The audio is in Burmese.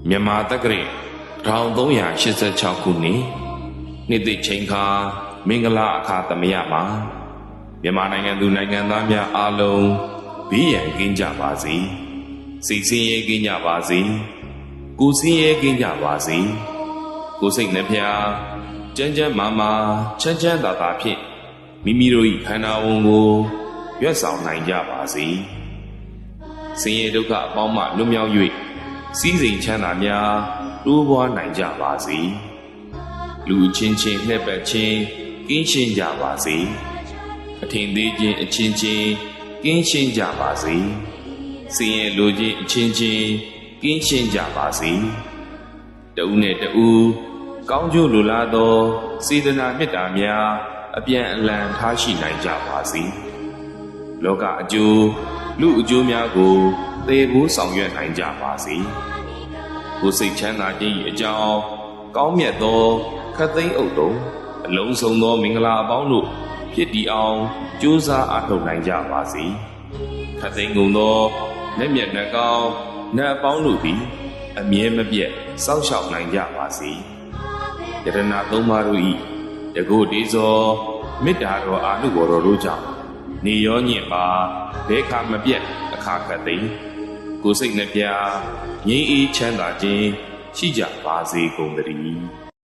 မြန်မာတက္ကရာ1386ခုနှစ်သစ်ချိန်ခါမင်္ဂလာအခါသမယမှာမြန်မာနိုင်ငံသူနိုင်ငံသားများအားလုံးဘေးရန်ကင်းကြပါစေစိတ်ဆင်းရဲကင်းကြပါစေကိုယ်ဆင်းရဲကင်းကြပါစေကိုယ်စိတ်နှပြကျန်းကျန်းမာမာချမ်းချမ်းသာသာဖြင့်မိမိတို့၏ခန္ဓာဝန်ကိုရွတ်ဆောင်နိုင်ကြပါစေဆင်းရဲဒုက္ခအပေါင်းမှလွတ်မြောက်၍စည်းစိမ်ချမ်းသာများတိုးပွားနိုင်ကြပါစေလူချင်းချင်းနှက်ပတ်ချင်းကင်းရှင်းကြပါစေအထင်သေးခြင်းအချင်းချင်းကင်းရှင်းကြပါစေဆင်းရဲလိုခြင်းအချင်းချင်းကင်းရှင်းကြပါစေတဦးနဲ့တဦးကောင်းကျိုးလိုလားသောစေတနာမေတ္တာများအပြန်အလှန်ထားရှိနိုင်ကြပါစေလောကအကျိုးလူအကျိုးများကိုသေဖို့ဆောင်ရွက်နိုင်ကြပါစေကိုယ်စိတ်ချမ်းသာခြင်း၏အကြောင်းကောင်းမြတ်သောခတ်သိမ်းအုပ်တုံအလုံးစုံသောမင်္ဂလာအပေါင်းတို့ဖြစ်တည်အောင်ကြိုးစားအားထုတ်နိုင်ကြပါစေခတ်သိမ်းကုန်သောလက်မြတ်နှကောင်းနတ်အပေါင်းတို့သည်အမြဲမပြတ်စောင့်ရှောက်နိုင်ကြပါစေယတနာသုံးပါးတို့၏တကုတ်တေဇောမေတ္တာတော်အာနုဘော်တော်တို့ကြောင့်နေရောညင်ပါဘဲခါမပြတ်အခါခတ်သိမ်းကိုယ်စိတ်နှပြငြိမ်းအေးချမ်းသာခြင်းရှိကြပါစေကုန်သတည်း